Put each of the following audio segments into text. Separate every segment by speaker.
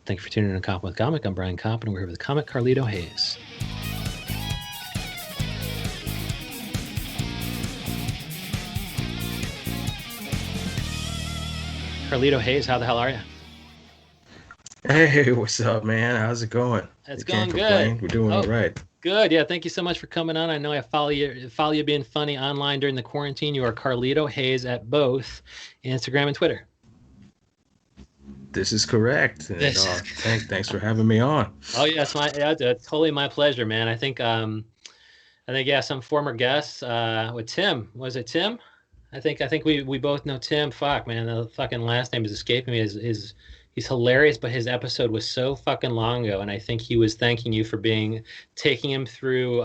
Speaker 1: Thank you for tuning in to Koppen with Comic. I'm Brian Koppen, and we're here with the comic Carlito Hayes. Carlito Hayes, how the hell are you?
Speaker 2: Hey, what's up, man? How's it going?
Speaker 1: It's
Speaker 2: You
Speaker 1: going
Speaker 2: can't
Speaker 1: good.
Speaker 2: complain. We're doing all
Speaker 1: Oh,
Speaker 2: right.
Speaker 1: good. Yeah, thank you so much for coming on. I know I follow you being funny online during the quarantine. You are Carlito Hayes at both Instagram and Twitter.
Speaker 2: This is correct. And
Speaker 1: This is
Speaker 2: thanks for having me on.
Speaker 1: Oh yeah, it's totally my pleasure, man. I think yeah, some former guests with Tim. Was it Tim? I think we both know Tim. Fuck, man, the fucking last name is escaping me. He's hilarious, but his episode was so fucking long ago, and I think he was thanking you for taking him through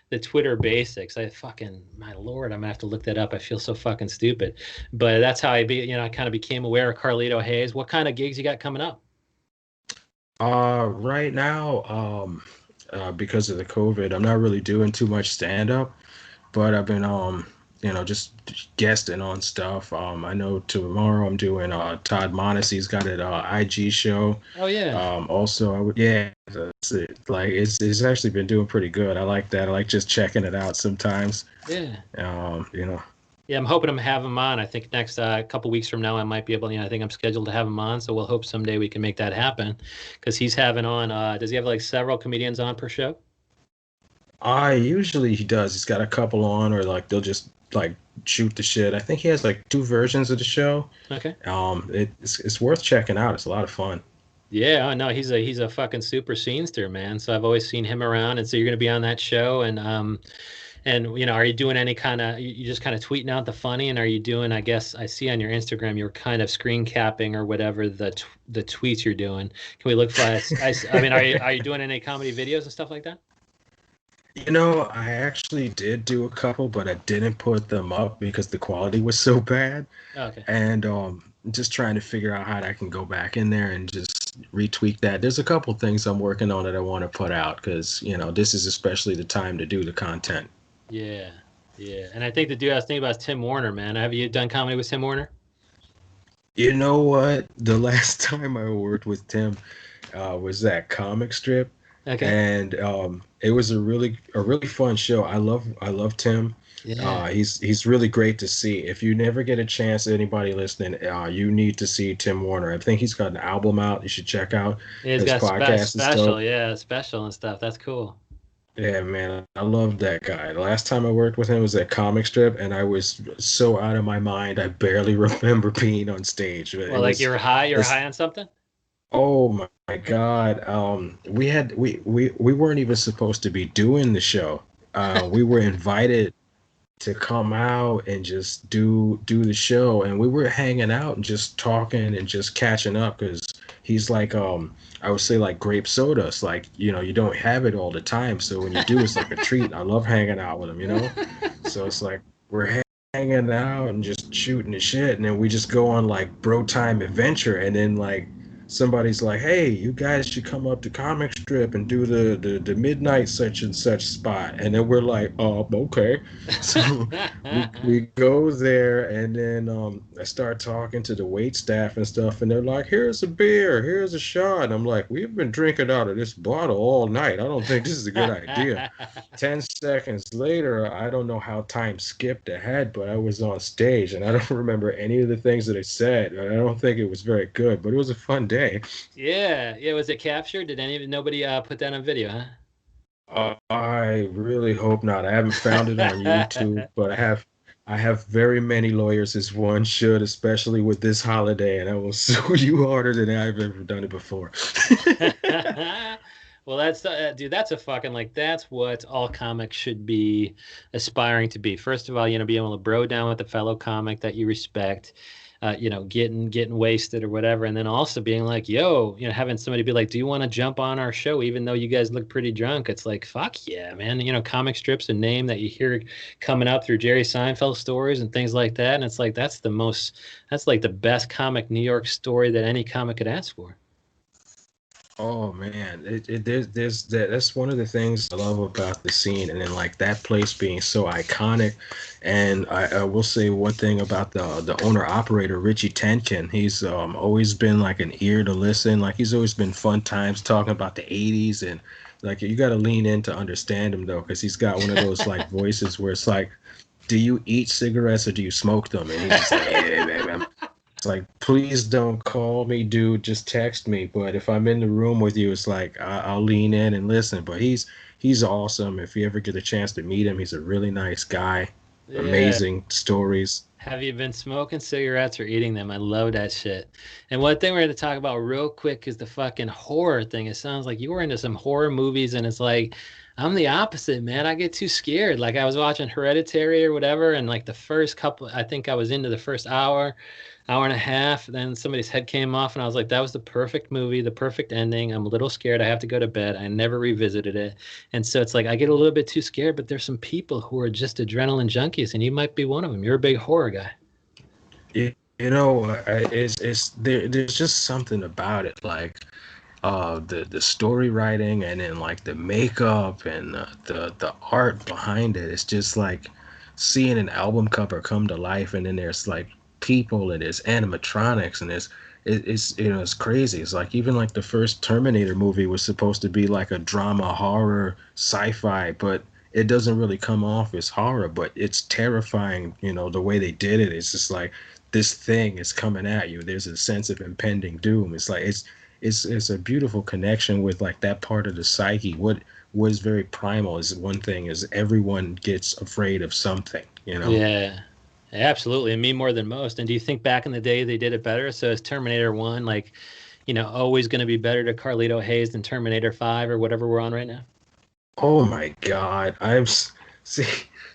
Speaker 1: the Twitter basics. I fucking my lord, I'm gonna have to look that up. I feel so fucking stupid, but that's how I kind of became aware of Carlito Hayes. What kind of gigs you got coming up?
Speaker 2: Right now, because of the COVID, I'm not really doing too much stand up, but I've been just guesting on stuff. I know tomorrow I'm doing Todd Monacy's got an IG show.
Speaker 1: Oh yeah,
Speaker 2: Also I would yeah, that's it. Like it's actually been doing pretty good. I like that. I like just checking it out sometimes.
Speaker 1: yeah.
Speaker 2: Um, you know.
Speaker 1: Yeah, I'm hoping to have him on. I think next couple weeks from now, I might be able. I think I'm scheduled to have him on. So we'll hope someday we can make that happen, because he's having on. Does he have like several comedians on per show?
Speaker 2: I usually he does. He's got a couple on, or like they'll just like shoot the shit. I think he has like two versions of the show.
Speaker 1: Okay.
Speaker 2: It's worth checking out. It's a lot of fun.
Speaker 1: Yeah. Oh no, he's a fucking super scenester, man. So I've always seen him around, and so you're gonna be on that show, and are you doing any kind of you just kind of tweeting out the funny, and are you doing? I guess I see on your Instagram you're kind of screen capping or whatever the tweets you're doing. Can we look for? I mean, are you doing any comedy videos and stuff like that?
Speaker 2: I actually did do a couple, but I didn't put them up because the quality was so bad.
Speaker 1: Oh, okay.
Speaker 2: And just trying to figure out how I can go back in there and just retweak that. There's a couple things I'm working on that I want to put out because this is especially the time to do the content.
Speaker 1: Yeah, yeah. And I think the dude I was thinking about is Tim Warner, man. Have you done comedy with Tim Warner?
Speaker 2: You know what? The last time I worked with Tim was that comic strip,
Speaker 1: Okay.
Speaker 2: and it was a really fun show. I love Tim.
Speaker 1: Yeah.
Speaker 2: He's really great to see. If you never get a chance, anybody listening, you need to see Tim Warner. I think he's got an album out. You should check out
Speaker 1: Yeah, he's
Speaker 2: his
Speaker 1: got
Speaker 2: podcast and stuff.
Speaker 1: special, yeah, special and stuff. That's cool.
Speaker 2: Yeah, man, I love that guy. The last time I worked with him was at comic strip, and I was so out of my mind. I barely remember being on stage.
Speaker 1: Well,
Speaker 2: It
Speaker 1: like
Speaker 2: was.
Speaker 1: you were
Speaker 2: It's
Speaker 1: high on something?
Speaker 2: Oh my God. We weren't even supposed to be doing the show. We were invited to come out and just do the show, and we were hanging out and just talking and just catching up because he's like I would say like grape soda. It's like, you don't have it all the time. So when you do, it's like a treat. I love hanging out with him. So it's like we're hanging out and just shooting the shit, and then we just go on like bro time adventure, and then like somebody's like, "Hey, you guys should come up to comic strip and do the midnight such and such spot," and then we're like, "Oh, okay." So we go there, and then I start talking to the wait staff and stuff, and they're like, "Here's a beer, here's a shot." And I'm like, "We've been drinking out of this bottle all night. I don't think this is a good idea." 10 seconds later, I don't know how time skipped ahead, but I was on stage and I don't remember any of the things that I said. I don't think it was very good, but it was a fun day.
Speaker 1: Yeah, yeah. Was it captured? Nobody put that on video, huh?
Speaker 2: I really hope not. I haven't found it on YouTube, but I have very many lawyers as one should, especially with this holiday, and I will sue you harder than I've ever done it before.
Speaker 1: Well, dude. That's a fucking like that's what all comics should be aspiring to be. First of all, be able to bro down with a fellow comic that you respect, getting wasted or whatever, and then also being like, yo, having somebody be like, do you want to jump on our show, even though you guys look pretty drunk? It's like, fuck yeah, man. Comic strips a name that you hear coming up through Jerry Seinfeld stories and things like that, and it's like that's like the best comic New York story that any comic could ask for.
Speaker 2: Oh man, there's that's one of the things I love about the scene, and then like that place being so iconic. And I will say one thing about the owner operator Richie Tenkin. He's always been like an ear to listen. Like he's always been fun times talking about the '80s, and like you got to lean in to understand him though, because he's got one of those like voices where it's like, do you eat cigarettes or do you smoke them? And he's just like, hey, it's like, please don't call me, dude. Just text me. But if I'm in the room with you, it's like I'll lean in and listen. But he's awesome. If you ever get a chance to meet him, he's a really nice guy.
Speaker 1: Yeah.
Speaker 2: Amazing stories.
Speaker 1: Have you been smoking cigarettes or eating them? I love that shit. And one thing we're going to talk about real quick is the fucking horror thing. It sounds like you were into some horror movies, and it's like, I'm the opposite, man. I get too scared. Like I was watching Hereditary or whatever, and like the first couple, I think I was into the first hour, hour and a half. Then somebody's head came off, and I was like, that was the perfect movie, the perfect ending. I'm a little scared. I have to go to bed. I never revisited it. And so it's like I get a little bit too scared, but there's some people who are just adrenaline junkies, and you might be one of them. You're a big horror guy.
Speaker 2: You know, it's there's just something about it, like the story writing, and then like the makeup and the art behind it. It's just like seeing an album cover come to life, and then there's like people and there's animatronics and it's it's crazy. It's like even like the first Terminator movie was supposed to be like a drama horror sci-fi, but it doesn't really come off as horror, but it's terrifying. The way they did it. It's just like this thing is coming at you. There's a sense of impending doom. It's like it's a beautiful connection with like that part of the psyche. What was very primal is one thing is everyone gets afraid of something.
Speaker 1: Yeah, absolutely. And me more than most. And do you think back in the day they did it better? So is Terminator 1 like, always going to be better to Carlito Hayes than Terminator 5 or whatever we're on right now?
Speaker 2: Oh my God. See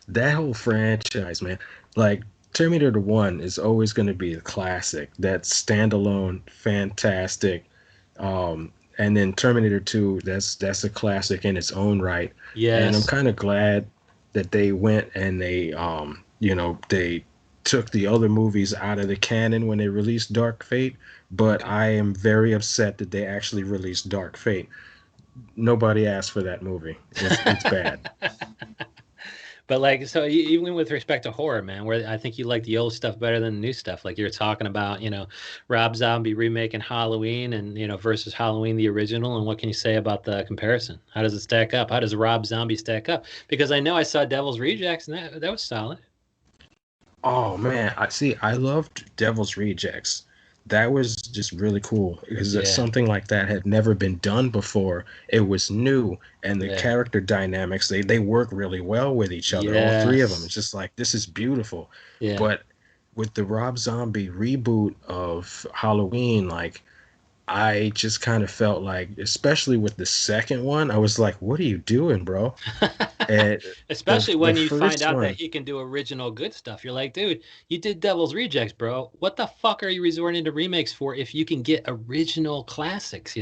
Speaker 2: that whole franchise, man. Like Terminator 1 is always going to be a classic. That standalone, fantastic. And then Terminator 2, that's a classic in its own right. And I'm
Speaker 1: Yes.
Speaker 2: kind of glad that they went and they took the other movies out of the canon when they released Dark Fate. But I am very upset that they actually released Dark Fate. Nobody asked for that movie. It's bad.
Speaker 1: But like, so even with respect to horror, man, where I think you like the old stuff better than the new stuff. Like you're talking about, Rob Zombie remaking Halloween and, versus Halloween, the original. And what can you say about the comparison? How does it stack up? How does Rob Zombie stack up? Because I know I saw Devil's Rejects and that was solid.
Speaker 2: Oh man, I see. I loved Devil's Rejects. That was just really cool because
Speaker 1: Yeah.
Speaker 2: something like that had never been done before. It was new, and the
Speaker 1: Yeah.
Speaker 2: character dynamics they work really well with each other. All three of them.
Speaker 1: Yes.
Speaker 2: It's just like this is beautiful.
Speaker 1: Yeah.
Speaker 2: But with the Rob Zombie reboot of Halloween, like I just kind of felt like, especially with the second one, I was like, "What are you doing, bro?" And
Speaker 1: Especially
Speaker 2: the
Speaker 1: when you find
Speaker 2: first
Speaker 1: out that
Speaker 2: one.
Speaker 1: he can do original good stuff. You're like, dude, you did Devil's Rejects, bro. What the fuck are you resorting to remakes for if you can get original classics?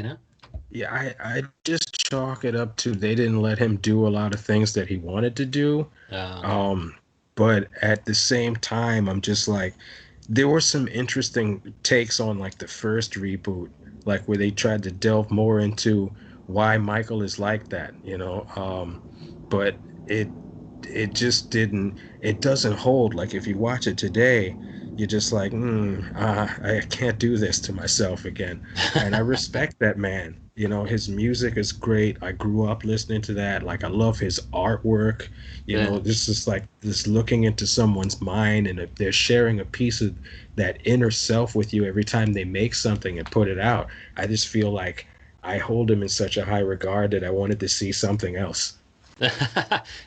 Speaker 2: Yeah, I just chalk it up to they didn't let him do a lot of things that he wanted to do.
Speaker 1: Okay.
Speaker 2: Um, but at the same time, I'm just like, there were some interesting takes on like the first reboot, like where they tried to delve more into why Michael is like that. But it it just it doesn't hold. Like if you watch it today, you're just like, I can't do this to myself again. And I respect that man. His music is great. I grew up listening to that. Like I love his artwork.
Speaker 1: Yeah.
Speaker 2: This is like this looking into someone's mind, and if they're sharing a piece of that inner self with you every time they make something and put it out. I just feel like I hold him in such a high regard that I wanted to see something else.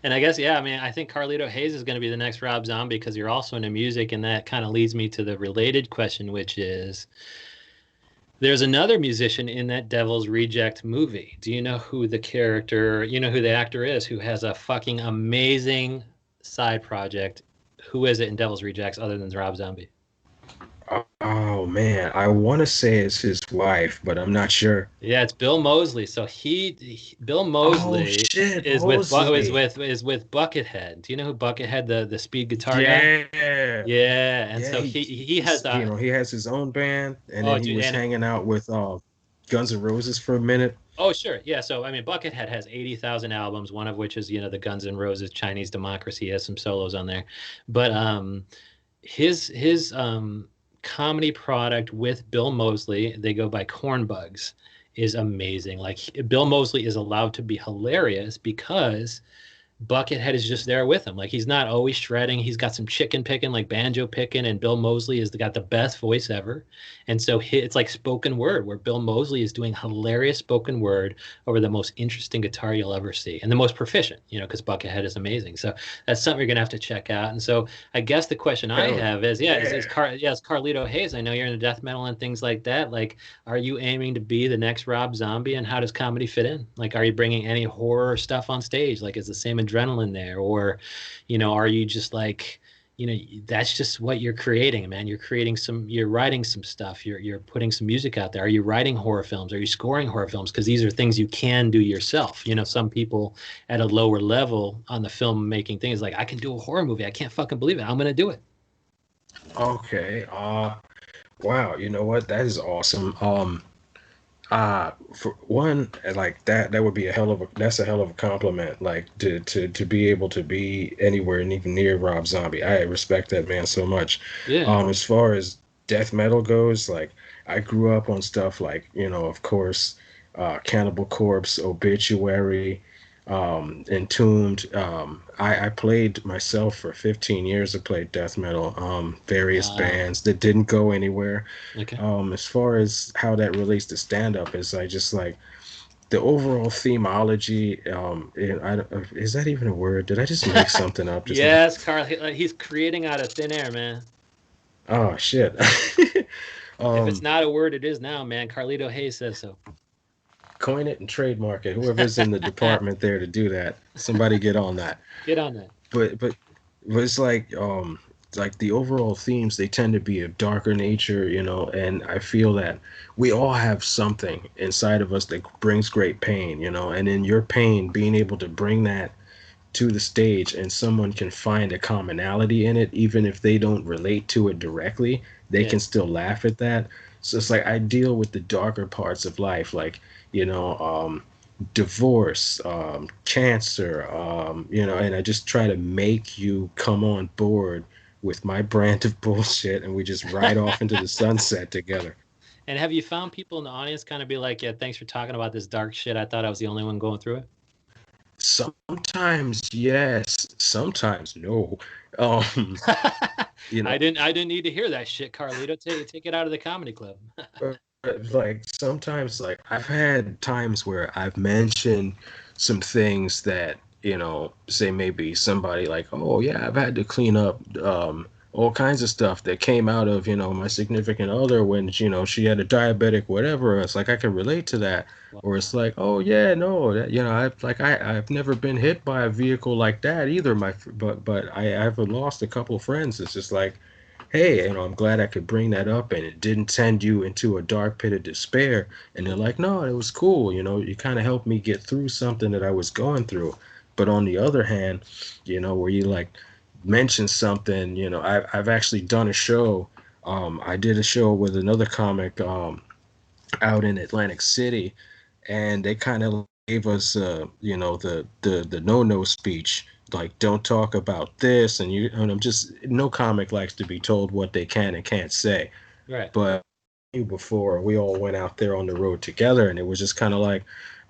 Speaker 1: And I guess, yeah, I mean, I think Carlito Hayes is going to be the next Rob Zombie because you're also into music. And that kind of leads me to the related question, which is there's another musician in that Devil's Reject movie. Do you know who the character, who the actor is who has a fucking amazing side project? Who is it in Devil's Rejects other than Rob Zombie?
Speaker 2: Oh man, I want to say it's his wife, but I'm not sure.
Speaker 1: Yeah, it's Bill Moseley. So Bill
Speaker 2: Oh
Speaker 1: Moseley
Speaker 2: shit,
Speaker 1: is with
Speaker 2: Mosley.
Speaker 1: is with Buckethead. Do you know who Buckethead, the speed guitar guy?
Speaker 2: Yeah.
Speaker 1: Yeah, and
Speaker 2: Yeah,
Speaker 1: so he has
Speaker 2: he has his own band, and
Speaker 1: oh
Speaker 2: then he
Speaker 1: dude,
Speaker 2: was
Speaker 1: and
Speaker 2: hanging out with Guns N' Roses for a minute?
Speaker 1: Oh, sure. Yeah. So, I mean, Buckethead has 80,000 albums, one of which is, the Guns N' Roses Chinese Democracy. He has some solos on there. But his comedy product with Bill Moseley, they go by Corn Bugs, is amazing. Like Bill Moseley is allowed to be hilarious because Buckethead is just there with him. Like he's not always shredding. He's got some chicken picking, like banjo picking, and Bill Moseley has got the best voice ever. And so it's like spoken word, where Bill Moseley is doing hilarious spoken word over the most interesting guitar you'll ever see, and the most proficient. Because Buckethead is amazing. So that's something you're gonna have to check out. And so I guess the question I
Speaker 2: Hell
Speaker 1: have is, yeah,
Speaker 2: yeah.
Speaker 1: is Carlito Hayes. I know you're into death metal and things like that. Like, are you aiming to be the next Rob Zombie, and how does comedy fit in? Like, are you bringing any horror stuff on stage? Like, is the same adrenaline there, or are you just like, that's just what you're creating, man? You're writing some stuff, you're putting some music out there. Are you writing horror films? Are you scoring horror films? Because these are things you can do yourself. Some people at a lower level on the filmmaking thing is like, I can do a horror movie, I can't fucking believe it, I'm gonna do it.
Speaker 2: Okay. Wow. You know what? That is awesome. For one, like that would be that's a hell of a compliment. Like to be able to be anywhere and even near Rob Zombie. I respect that man so much.
Speaker 1: Yeah.
Speaker 2: As far as death metal goes, like I grew up on stuff like, of course, Cannibal Corpse, Obituary, Entombed. I played myself for 15 years. I played death metal, various
Speaker 1: Wow.
Speaker 2: bands that didn't go anywhere.
Speaker 1: Okay.
Speaker 2: As far as how that relates to stand up, is I just like the overall themology. Is that even a word? Did I just make something up just now?
Speaker 1: Yes, Carl. He's creating out of thin air, man.
Speaker 2: Oh shit.
Speaker 1: If it's
Speaker 2: um,
Speaker 1: not a word, it is now, man. Carlito Hayes says so.
Speaker 2: Coin it and trademark it. Whoever's in the department there to do that, somebody get on that.
Speaker 1: Get on that.
Speaker 2: But it's like the overall themes, they tend to be of darker nature, and I feel that we all have something inside of us that brings great pain, and in your pain, being able to bring that to the stage and someone can find a commonality in it, even if they don't relate to it directly, they
Speaker 1: Yeah.
Speaker 2: can still laugh at that. So it's like I deal with the darker parts of life, like, you know, um, divorce, cancer, and I just try to make you come on board with my brand of bullshit and we just ride off into the sunset together.
Speaker 1: And have you found people in the audience kind of be like, yeah, thanks for talking about this dark shit. I thought I was the only one going through it.
Speaker 2: Sometimes yes, sometimes no. Um, you know,
Speaker 1: I didn't need to hear that shit, Carlito. Take it out of the comedy club.
Speaker 2: uh, like sometimes, like I've had times where I've mentioned some things that, say maybe somebody like, oh yeah, I've had to clean up all kinds of stuff that came out of, my significant other when, she had a diabetic whatever. It's like I can relate to that. Or it's like, oh yeah, no, that, I've never been hit by a vehicle like that either. I've lost a couple of friends. It's just like, hey, I'm glad I could bring that up and it didn't send you into a dark pit of despair. And they're like, no, it was cool. You kind of helped me get through something that I was going through. But on the other hand, where you like mention something, I've actually done a show. I did a show with another comic out in Atlantic City, and they kind of gave us, the no speech, like don't talk about this, and I'm just no comic likes to be told what they can and can't say.
Speaker 1: Right.
Speaker 2: But before we all went out there on the road together, and it was just kind of like,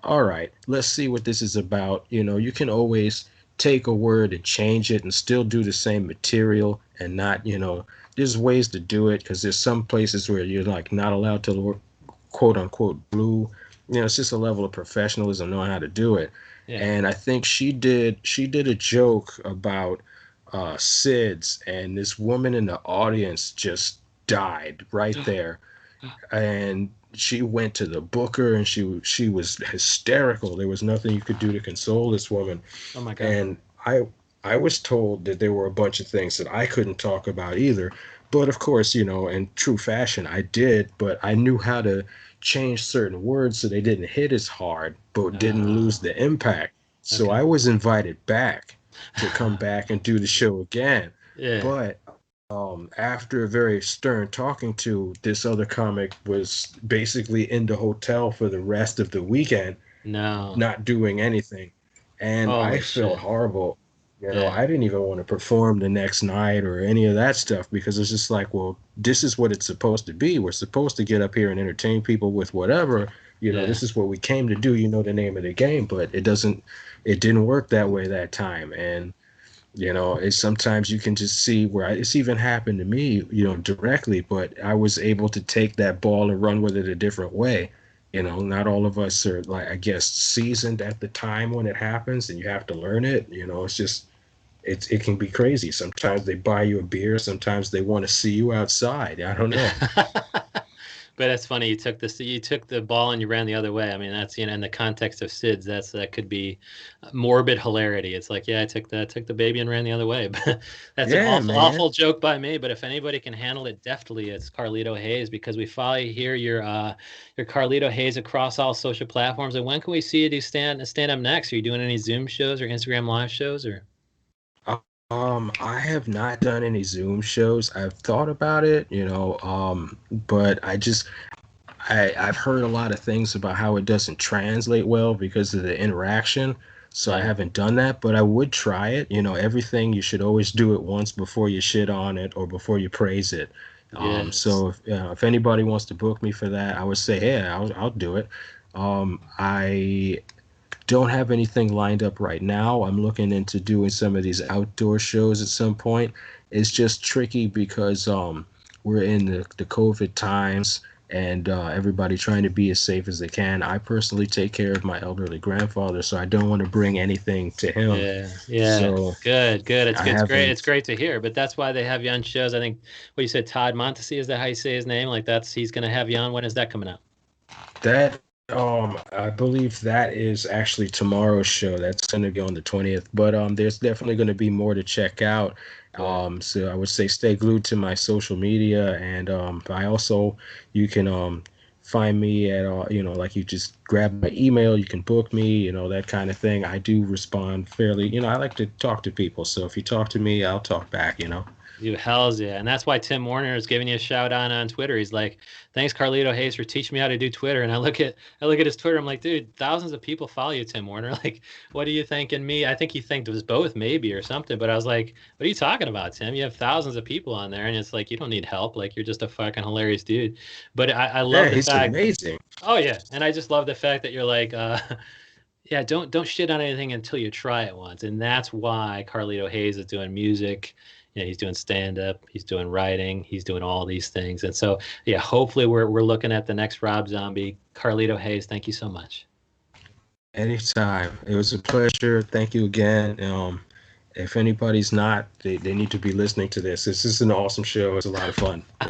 Speaker 2: all right, let's see what this is about. You can always take a word and change it and still do the same material and not, there's ways to do it because there's some places where you're like not allowed to quote unquote blue. It's just a level of professionalism knowing how to do it.
Speaker 1: Yeah.
Speaker 2: And I think she did a joke about SIDS, and this woman in the audience just died right there. And she went to the booker and she was hysterical. There was nothing you could do to console this woman.
Speaker 1: Oh my God.
Speaker 2: And I was told that there were a bunch of things that I couldn't talk about either. But of course, in true fashion, I did, but I knew how to change certain words so they didn't hit as hard, but didn't lose
Speaker 1: Uh,
Speaker 2: the impact. So
Speaker 1: okay.
Speaker 2: I was invited back to come back and do the show again.
Speaker 1: Yeah.
Speaker 2: But after a very stern talking to, this other comic was basically in the hotel for the rest of the weekend,
Speaker 1: No.
Speaker 2: not doing anything. And I
Speaker 1: Holy
Speaker 2: felt
Speaker 1: shit.
Speaker 2: horrible.
Speaker 1: Yeah.
Speaker 2: I didn't even want to perform the next night or any of that stuff because it's just like, well, this is what it's supposed to be. We're supposed to get up here and entertain people with whatever.
Speaker 1: Yeah.
Speaker 2: This is what we came to do. You know the name of the game, but it didn't work that way that time. And it's sometimes you can just see where it's even happened to me, directly, but I was able to take that ball and run with it a different way. Not all of us are, like, I guess, seasoned at the time when it happens, and you have to learn it. It's just, it can be crazy. Sometimes they buy you a beer, sometimes they want to see you outside. I don't know.
Speaker 1: But that's funny. You took the ball and you ran the other way. I mean, that's in the context of SIDS, that could be morbid hilarity. It's like, yeah, I took the baby and ran the other way. But that's an
Speaker 2: Yeah, man.
Speaker 1: awful joke by me. But if anybody can handle it deftly, it's Carlito Hayes, because we follow here your Carlito Hayes across all social platforms. And when can we see you do stand up next? Are you doing any Zoom shows or Instagram live shows or?
Speaker 2: I have not done any Zoom shows. I've thought about it, but I've heard a lot of things about how it doesn't translate well because of the interaction. So I
Speaker 1: Yeah.
Speaker 2: haven't done that, but I would try it. Everything, you should always do it once before you shit on it or before you praise it.
Speaker 1: Yes.
Speaker 2: So if anybody wants to book me for that, I would say, hey, I'll do it. I don't have anything lined up right now. I'm looking into doing some of these outdoor shows at some point. It's just tricky because we're in the COVID times and everybody trying to be as safe as they can. I personally take care of my elderly grandfather, so I don't want to bring anything to him.
Speaker 1: Yeah, yeah.
Speaker 2: So
Speaker 1: Good, good.
Speaker 2: I
Speaker 1: It's great. It's
Speaker 2: haven't
Speaker 1: great to hear. But that's why they have you on shows. I think what you said, Todd Montesi, is that how you say his name? Like he's gonna have you on. When is that coming out?
Speaker 2: that I believe that is actually tomorrow's show. That's going to be on the 20th. But there's definitely going to be more to check out.
Speaker 1: Good.
Speaker 2: So I would say stay glued to my social media, and I also you can find me at like, you just grab my email, you can book me, that kind of thing. I do respond fairly. I like to talk to people, so if you talk to me, I'll talk back.
Speaker 1: You hells yeah. And that's why Tim Warner is giving you a shout out on Twitter. He's like, thanks Carlito Hayes for teaching me how to do Twitter. And I look at his Twitter, I'm like, dude, thousands of people follow you, Tim Warner. Like, what do you think in me? I think he thanked it was both maybe or something. But I was like, what are you talking about, Tim? You have thousands of people on there and it's like you don't need help. Like you're just a fucking hilarious dude. But I love
Speaker 2: Yeah,
Speaker 1: the
Speaker 2: he's
Speaker 1: fact,
Speaker 2: amazing.
Speaker 1: oh yeah. And I just love the fact that you're like, yeah, don't shit on anything until you try it once. And that's why Carlito Hayes is doing music. He's doing stand up, he's doing writing, he's doing all these things. And so, yeah, hopefully we're looking at the next Rob Zombie. Carlito Hayes, thank you so much.
Speaker 2: Anytime. It was a pleasure. Thank you again. If anybody's not, they need to be listening to this. This is an awesome show. It's a lot of fun.